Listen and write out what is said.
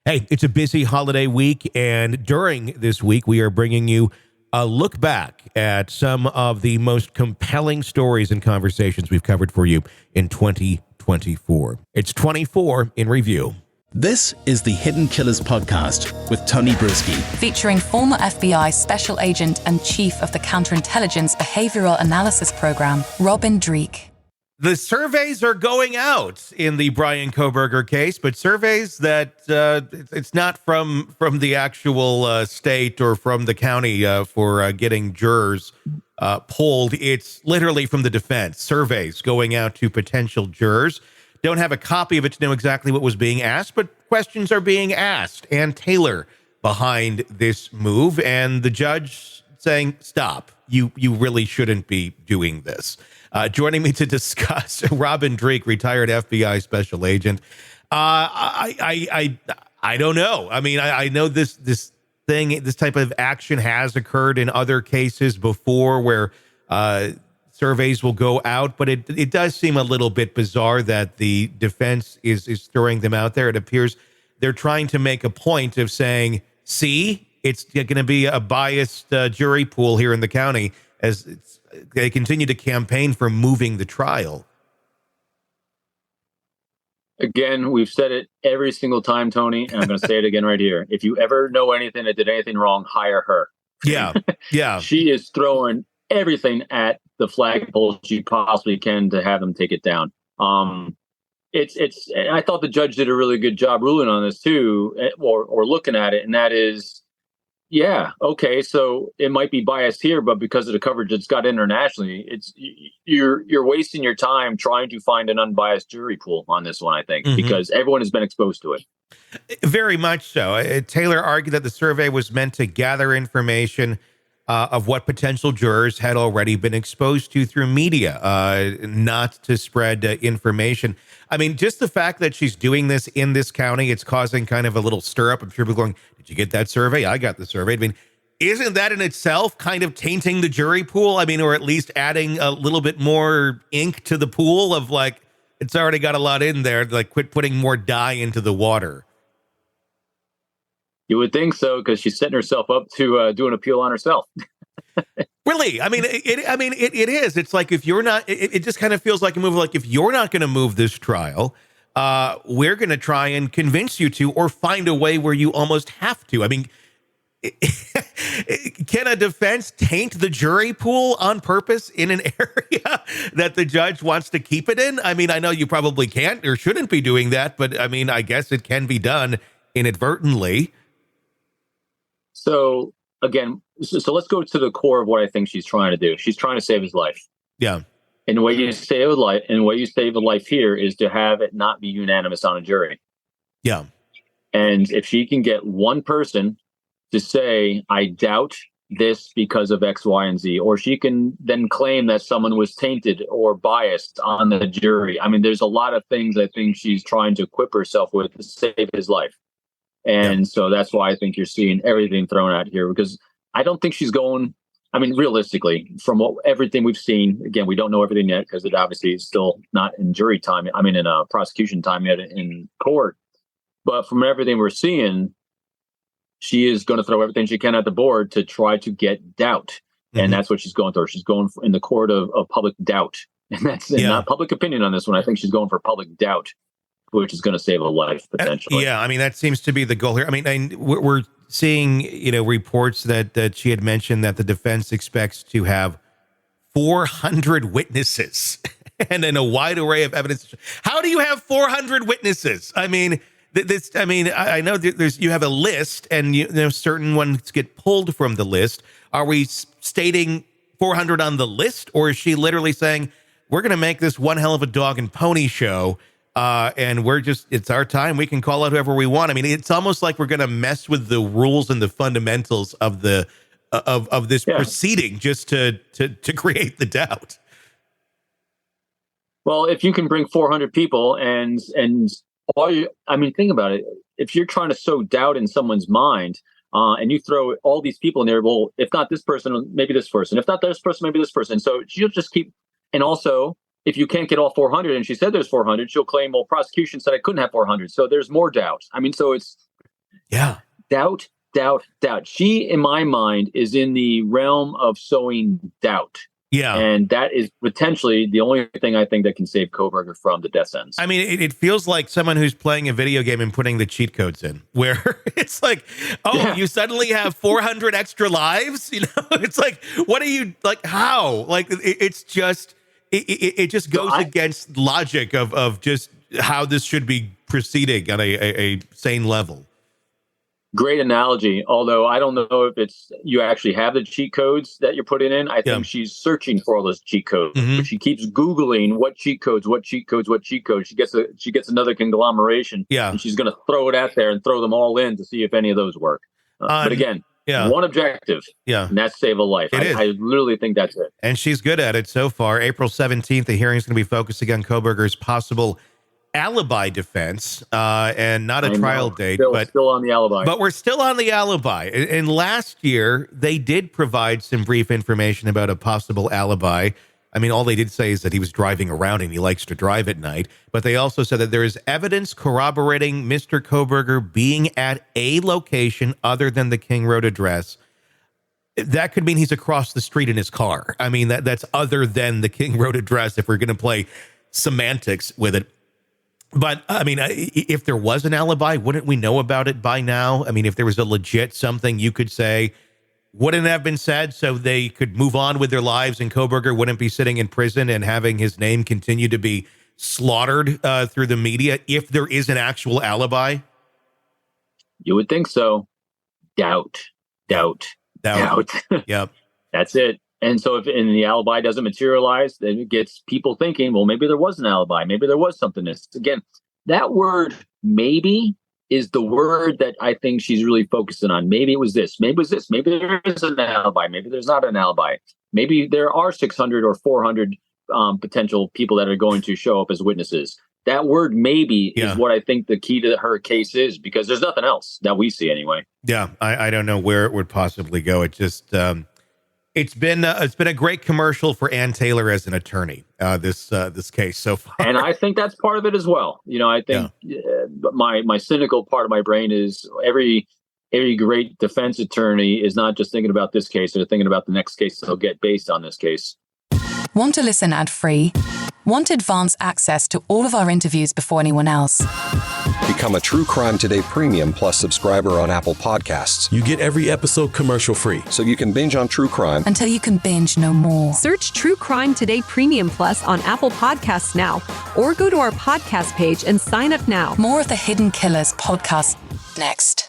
Hey, it's a busy holiday week, and during this week, we are bringing you a look back at some of the most compelling stories and conversations we've covered for you in 2024. It's 24 in review. This is the Hidden Killers podcast with Tony Brueski, featuring former FBI Special Agent and Chief of the Counterintelligence Behavioral Analysis Program, Robin Dreeke. The surveys are going out in the Bryan Kohberger case, but surveys that it's not from the actual state or from the county for getting jurors polled. It's literally from the defense. Surveys going out to potential jurors. Don't have a copy of it to know exactly what was being asked, but questions are being asked. And Taylor behind this move, and the judge saying, stop, you really shouldn't be doing this. Joining me to discuss, Robin Dreeke, retired FBI special agent. I don't know. I mean, I know this type of action has occurred in other cases before where surveys will go out, but it does seem a little bit bizarre that the defense is throwing them out there. It appears they're trying to make a point of saying, see, it's going to be a biased jury pool here in the county as they continue to campaign for moving the trial. Again, we've said it every single time, Tony, and I'm going to say it again right here. If you ever know anything that did anything wrong, hire her. Yeah. She is throwing everything at the flagpole she possibly can to have them take it down. It's. I thought the judge did a really good job ruling on this too, or looking at it, and that is, yeah, okay, so it might be biased here, but because of the coverage it's got internationally, it's you're wasting your time trying to find an unbiased jury pool on this one, I think, because everyone has been exposed to it. Very much so. Taylor argued that the survey was meant to gather information of what potential jurors had already been exposed to through media, not to spread information. I mean, just the fact that she's doing this in this county, it's causing kind of a little stir up. I'm sure people going, did you get that survey? I got the survey. I mean, isn't that in itself kind of tainting the jury pool? I mean, or at least adding a little bit more ink to the pool of like, it's already got a lot in there. Like, quit putting more dye into the water. You would think so, because she's setting herself up to do an appeal on herself. Really? I mean, it is. It's like, if you're not, it just kind of feels like a move. Like, if you're not going to move this trial, we're going to try and convince you to, or find a way where you almost have to. I mean, can a defense taint the jury pool on purpose in an area that the judge wants to keep it in? I mean, I know you probably can't or shouldn't be doing that, but I mean, I guess it can be done inadvertently. So again, so let's go to the core of what I think she's trying to do. She's trying to save his life. Yeah. And the way you save a life, and the way you save a life here is to have it not be unanimous on a jury. Yeah. And if she can get one person to say, I doubt this because of X, Y, and Z, or she can then claim that someone was tainted or biased on the jury. I mean, there's a lot of things I think she's trying to equip herself with to save his life. And so that's why I think you're seeing everything thrown out here, because I don't think she's going, I mean, realistically, from everything we've seen, again, we don't know everything yet because it obviously is still not in jury time. I mean, in prosecution time yet in court. But from everything we're seeing, she is going to throw everything she can at the board to try to get doubt. And that's what she's going through. She's going in the court of public doubt. And that's not public opinion on this one. I think she's going for public doubt, which is going to save a life potentially. Yeah, I mean, that seems to be the goal here. I mean, we're seeing, reports that she had mentioned that the defense expects to have 400 witnesses and in a wide array of evidence. How do you have 400 witnesses? I mean, I know you have a list, and certain ones get pulled from the list. Are we stating 400 on the list, or is she literally saying we're going to make this one hell of a dog and pony show? And it's our time. We can call out whoever we want. I mean, it's almost like we're going to mess with the rules and the fundamentals of the of this proceeding just to create the doubt. Well, if you can bring 400 people and all you, I mean, think about it. If you're trying to sow doubt in someone's mind, and you throw all these people in there, well, if not this person, maybe this person. If not this person, maybe this person. So she'll just keep, and also, if you can't get all 400, and she said there's 400, she'll claim, well, prosecution said I couldn't have 400. So there's more doubt. I mean, so Yeah. Doubt. She, in my mind, is in the realm of sowing doubt. Yeah. And that is potentially the only thing I think that can save Koberger from the death sentence. I mean, it feels like someone who's playing a video game and putting the cheat codes in, where it's like, you suddenly have 400 extra lives. It's like, what are you like? How? Like, it's just, it just goes against logic of just how this should be proceeding on a sane level. Great analogy. Although I don't know if it's you actually have the cheat codes that you're putting in. I think she's searching for all those cheat codes. Mm-hmm. She keeps Googling what cheat codes. She gets another conglomeration. Yeah. And she's going to throw it out there and throw them all in to see if any of those work. But again, one objective. Yeah. And that's save a life. I literally think that's it. And she's good at it so far. April 17th, the hearing is going to be focusing on Koberger's possible alibi defense and not a trial date, but still on the alibi. But we're still on the alibi. And last year, they did provide some brief information about a possible alibi. I mean, all they did say is that he was driving around and he likes to drive at night. But they also said that there is evidence corroborating Mr. Koberger being at a location other than the King Road address. That could mean he's across the street in his car. I mean, that's other than the King Road address if we're going to play semantics with it. But, I mean, if there was an alibi, wouldn't we know about it by now? I mean, if there was a legit something you could say, wouldn't it have been said so they could move on with their lives and Koberger wouldn't be sitting in prison and having his name continue to be slaughtered through the media if there is an actual alibi? You would think so. Doubt. Yep. That's it. And so if the alibi doesn't materialize, then it gets people thinking, well, maybe there was an alibi. Maybe there was something. Again, that word maybe is the word that I think she's really focusing on. Maybe it was this. Maybe it was this. Maybe there is an alibi. Maybe there's not an alibi. Maybe there are 600 or 400 potential people that are going to show up as witnesses. That word maybe is what I think the key to her case is, because there's nothing else that we see anyway. Yeah, I don't know where it would possibly go. It just... It's been a great commercial for Ann Taylor as an attorney, this case so far. And I think that's part of it as well. I think my cynical part of my brain is every great defense attorney is not just thinking about this case, they're thinking about the next case they'll get based on this case. Want to listen ad-free? Want advance access to all of our interviews before anyone else? Become a True Crime Today Premium Plus subscriber on Apple Podcasts. You get every episode commercial-free. So you can binge on true crime until you can binge no more. Search True Crime Today Premium Plus on Apple Podcasts now, or go to our podcast page and sign up now. More of the Hidden Killers podcast next.